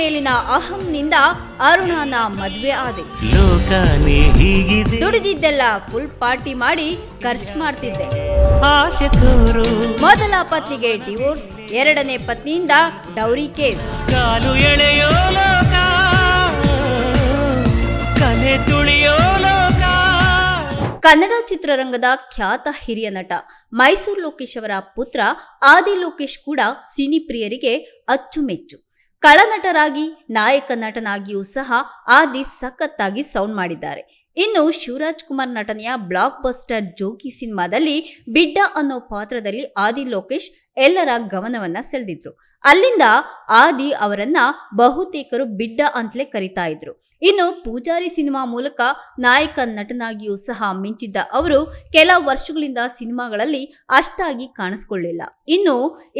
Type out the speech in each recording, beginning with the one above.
ಮೇಲಿನ ಅಹಂನಿಂದ ಅರುಣಾನ ಮದ್ವೆ ಆದೆ. ಲೋಕನೇ ಹೀಗಿದೆ. ದುಡಿದಿದ್ದೆಲ್ಲ ಫುಲ್ ಪಾರ್ಟಿ ಮಾಡಿ ಖರ್ಚು ಮಾಡ್ತಿದ್ದೆ. ಆಸೆ ತೋರು. ಮೊದಲ ಪತ್ನಿಗೆ ಡಿವೋರ್ಸ್, ಎರಡನೇ ಪತ್ನಿಯಿಂದ ಡೌರಿ ಕೇಸ್. ಕಾಲು ಎಳೆಯೋ ಲೋಕ, ಕಲೆ ತುಳಿಯೋ ಲೋಕ. ಕನ್ನಡ ಚಿತ್ರರಂಗದ ಖ್ಯಾತ ಹಿರಿಯ ನಟ ಮೈಸೂರು ಲೋಕೇಶ್ ಅವರ ಪುತ್ರ ಆದಿ ಲೋಕೇಶ್ ಕೂಡ ಸಿನಿ ಪ್ರಿಯರಿಗೆ ಅಚ್ಚುಮೆಚ್ಚು. ಕಳನಟರಾಗಿ ನಾಯಕ ನಟನಾಗಿಯೂ ಸಹ ಆದಿ ಸಖತ್ತಾಗಿ ಸೌಂಡ್ ಮಾಡಿದ್ದಾರೆ. ಇನ್ನು ಶಿವರಾಜ್ ಕುಮಾರ್ ನಟನೆಯ ಬ್ಲಾಕ್ ಬಸ್ಟರ್ ಜೋಗಿ ಸಿನಿಮಾದಲ್ಲಿ ಬಿಡ್ಡ ಅನ್ನೋ ಪಾತ್ರದಲ್ಲಿ ಆದಿ ಲೋಕೇಶ್ ಎಲ್ಲರ ಗಮನವನ್ನ ಸೆಳೆದಿದ್ರು. ಅಲ್ಲಿಂದ ಆದಿ ಅವರನ್ನ ಬಹುತೇಕರು ಬಿಡ್ಡ ಅಂತಲೇ ಕರಿತಾ ಇದ್ರು. ಇನ್ನು ಪೂಜಾರಿ ಸಿನಿಮಾ ಮೂಲಕ ನಾಯಕ ನಟನಾಗಿಯೂ ಸಹ ಮಿಂಚಿದ್ದ ಅವರು ಕೆಲ ವರ್ಷಗಳಿಂದ ಸಿನಿಮಾಗಳಲ್ಲಿ ಅಷ್ಟಾಗಿ ಕಾಣಿಸ್ಕೊಳ್ಳಿಲ್ಲ. ಇನ್ನು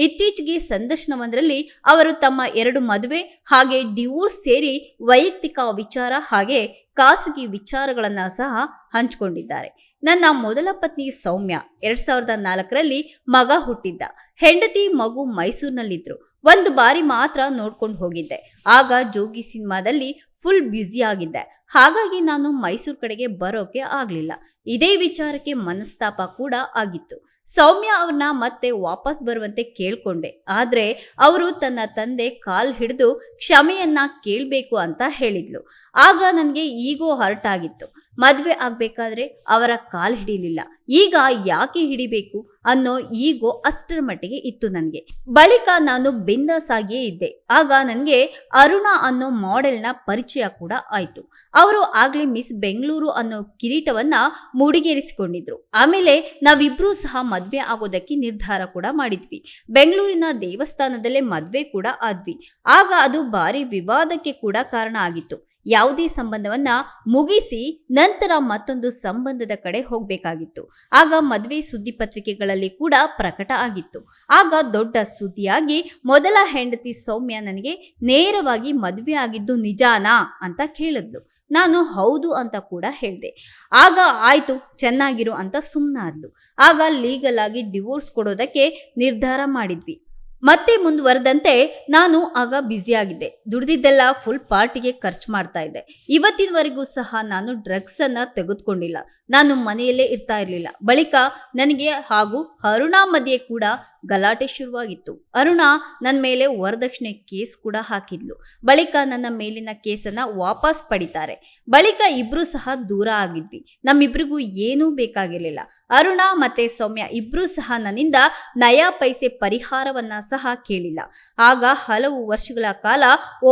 ಇತ್ತೀಚೆಗೆ ಸಂದರ್ಶನವೊಂದರಲ್ಲಿ ಅವರು ತಮ್ಮ 2 ಮದುವೆ ಹಾಗೆ ಡಿವೋರ್ಸ್ ಸೇರಿ ವೈಯಕ್ತಿಕ ವಿಚಾರ ಹಾಗೆ ಖಾಸಗಿ ವಿಚಾರಗಳನ್ನ ಸಹ ಹಂಚಿಕೊಂಡಿದ್ದಾರೆ. ನನ್ನ ಮೊದಲ ಪತ್ನಿ ಸೌಮ್ಯ 2004ರಲ್ಲಿ ಮಗ ಹುಟ್ಟಿದ್ದ. ಹೆಂಡತಿ ಮಗು ಮೈಸೂರಿನಲ್ಲಿದ್ರು. ಒಂದು ಬಾರಿ ಮಾತ್ರ ನೋಡ್ಕೊಂಡು ಹೋಗಿದ್ದೆ. ಆಗ ಜೋಗಿ ಸಿನಿಮಾದಲ್ಲಿ ಫುಲ್ ಬ್ಯುಸಿ ಆಗಿದ್ದೆ. ಹಾಗಾಗಿ ನಾನು ಮೈಸೂರು ಕಡೆಗೆ ಬರೋಕೆ ಆಗ್ಲಿಲ್ಲ. ಇದೇ ವಿಚಾರಕ್ಕೆ ಮನಸ್ತಾಪ ಕೂಡ ಆಗಿತ್ತು. ಸೌಮ್ಯ ಅವ್ರನ್ನ ಮತ್ತೆ ವಾಪಸ್ ಬರುವಂತೆ ಕೇಳ್ಕೊಂಡೆ. ಆದ್ರೆ ಅವರು ತನ್ನ ತಂದೆ ಕಾಲ್ ಹಿಡಿದು ಕ್ಷಮೆಯನ್ನ ಕೇಳ್ಬೇಕು ಅಂತ ಹೇಳಿದ್ಲು. ಆಗ ನನಗೆ ಈಗೋ ಹರ್ಟ್ ಆಗಿತ್ತು. ಮದ್ವೆ ಆಗ್ಬೇಕಾದ್ರೆ ಅವರ ಕಾಲ್ ಹಿಡಿಲಿಲ್ಲ, ಈಗ ಯಾಕೆ ಹಿಡಿಬೇಕು ಅನ್ನೋ ಈಗೋ ಅಷ್ಟರ ಮಟ್ಟಿಗೆ ಇತ್ತು ನನಗೆ. ಬಳಿಕ ನಾನು ಬಿಂದಾಸ್ ಆಗಿಯೇ ಇದ್ದೆ. ಆಗ ನನಗೆ ಅರುಣ ಅನ್ನೋ ಮಾಡೆಲ್ನ ಪರಿಚಯ ಕೂಡ ಆಯ್ತು. ಅವರು ಆಗ್ಲೇ ಮಿಸ್ ಬೆಂಗಳೂರು ಅನ್ನೋ ಕಿರೀಟವನ್ನ ಮೂಡಿಗೇರಿಸಿಕೊಂಡಿದ್ರು. ಆಮೇಲೆ ನಾವಿಬ್ರು ಸಹ ಮದ್ವೆ ಆಗೋದಕ್ಕೆ ನಿರ್ಧಾರ ಕೂಡ ಮಾಡಿದ್ವಿ. ಬೆಂಗಳೂರಿನ ದೇವಸ್ಥಾನದಲ್ಲೇ ಮದ್ವೆ ಕೂಡ ಆದ್ವಿ. ಆಗ ಅದು ಭಾರಿ ವಿವಾದಕ್ಕೆ ಕೂಡ ಕಾರಣ ಆಗಿತ್ತು. ಯಾವುದೇ ಸಂಬಂಧವನ್ನ ಮುಗಿಸಿ ನಂತರ ಮತ್ತೊಂದು ಸಂಬಂಧದ ಕಡೆ ಹೋಗ್ಬೇಕಾಗಿತ್ತು. ಆಗ ಮದ್ವೆ ಸುದ್ದಿ ಪತ್ರಿಕೆಗಳಲ್ಲಿ ಕೂಡ ಪ್ರಕಟ ಆಗಿತ್ತು. ಆಗ ದೊಡ್ಡ ಸುದ್ದಿಯಾಗಿ ಮೊದಲ ಹೆಂಡತಿ ಸೌಮ್ಯ ನನಗೆ ನೇರವಾಗಿ ಮದ್ವೆ ಆಗಿದ್ದು ನಿಜಾನಾ ಅಂತ ಕೇಳಿದ್ಲು. ನಾನು ಹೌದು ಅಂತ ಕೂಡ ಹೇಳಿದೆ. ಆಗ ಆಯ್ತು ಚೆನ್ನಾಗಿರು ಅಂತ ಸುಮ್ಮನಾದ್ಲು. ಆಗ ಲೀಗಲ್ ಆಗಿ ಡಿವೋರ್ಸ್ ಕೊಡೋದಕ್ಕೆ ನಿರ್ಧಾರ ಮಾಡಿದ್ವಿ. ಮತ್ತೆ ಮುಂದುವರೆದಂತೆ ನಾನು ಆಗ ಬ್ಯುಸಿಯಾಗಿದ್ದೆ. ದುಡಿದಿದ್ದೆಲ್ಲ ಫುಲ್ ಪಾರ್ಟಿಗೆ ಖರ್ಚು ಮಾಡ್ತಾ ಇದ್ದೆ. ಇವತ್ತಿನವರೆಗೂ ಸಹ ನಾನು ಡ್ರಗ್ಸ್ ಅನ್ನ ತೆಗೆದುಕೊಂಡಿಲ್ಲ. ನಾನು ಮನೆಯಲ್ಲೇ ಇರ್ತಾ ಇರಲಿಲ್ಲ. ಬಳಿಕ ನನಗೆ ಹಾಗೂ ಅರುಣಾ ಮಧ್ಯೆ ಕೂಡ ಗಲಾಟೆ ಶುರುವಾಗಿತ್ತು. ಅರುಣಾ ನನ್ನ ಮೇಲೆ ವರದಕ್ಷಿಣೆ ಕೇಸ್ ಕೂಡ ಹಾಕಿದ್ಲು. ಬಳಿಕ ನನ್ನ ಮೇಲಿನ ಕೇಸನ್ನ ವಾಪಸ್ ಪಡಿತಾರೆ. ಬಳಿಕ ಇಬ್ರು ಸಹ ದೂರ ಆಗಿದ್ವಿ. ನಮ್ಮಿಬ್ರಿಗೂ ಏನೂ ಬೇಕಾಗಿರ್ಲಿಲ್ಲ. ಅರುಣಾ ಮತ್ತೆ ಸೌಮ್ಯ ಇಬ್ರು ಸಹ ನನ್ನಿಂದ ನಯಾ ಪೈಸೆ ಪರಿಹಾರವನ್ನ ಸಹ ಕೇಳಿಲ್ಲ. ಆಗ ಹಲವು ವರ್ಷಗಳ ಕಾಲ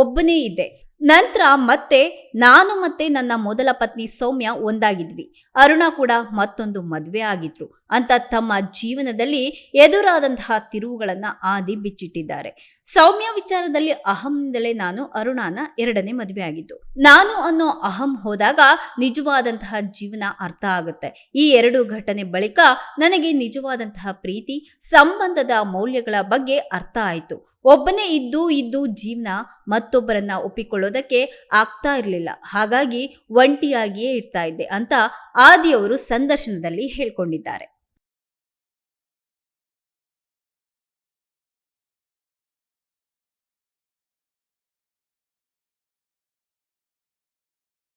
ಒಬ್ಬನೇ ಇದ್ದೆ. ನಂತರ ನಾನು ಮತ್ತೆ ನನ್ನ ಮೊದಲ ಪತ್ನಿ ಸೌಮ್ಯ ಒಂದಾಗಿದ್ವಿ. ಅರುಣ ಕೂಡ ಮತ್ತೊಂದು ಮದುವೆ ಆಗಿದ್ರು ಅಂತ ತಮ್ಮ ಜೀವನದಲ್ಲಿ ಎದುರಾದಂತಹ ತಿರುವುಗಳನ್ನ ಆದಿ ಬಿಚ್ಚಿಟ್ಟಿದ್ದಾರೆ. ಸೌಮ್ಯ ವಿಚಾರದಲ್ಲಿ ಅಹಂನಿಂದಲೇ ನಾನು ಅರುಣಾನ 2ನೇ ಮದುವೆ ಆಗಿದ್ದು. ನಾನು ಅನ್ನೋ ಅಹಂ ಹೋದಾಗ ನಿಜವಾದಂತಹ ಜೀವನ ಅರ್ಥ ಆಗುತ್ತೆ. ಈ 2 ಘಟನೆ ಬಳಿಕ ನನಗೆ ನಿಜವಾದಂತಹ ಪ್ರೀತಿ ಸಂಬಂಧದ ಮೌಲ್ಯಗಳ ಬಗ್ಗೆ ಅರ್ಥ ಆಯ್ತು. ಒಬ್ಬನೇ ಇದ್ದು ಜೀವನ ಮತ್ತೊಬ್ಬರನ್ನ ಒಪ್ಪಿಕೊಳ್ಳೋದಕ್ಕೆ ಆಗ್ತಾ ಇರಲಿಲ್ಲ. ಹಾಗಾಗಿ ಒಂಟಿಯಾಗಿಯೇ ಇರ್ತಾ ಇದ್ದೆ ಅಂತ ಆದಿಯವರು ಸಂದರ್ಶನದಲ್ಲಿ ಹೇಳ್ಕೊಂಡಿದ್ದಾರೆ.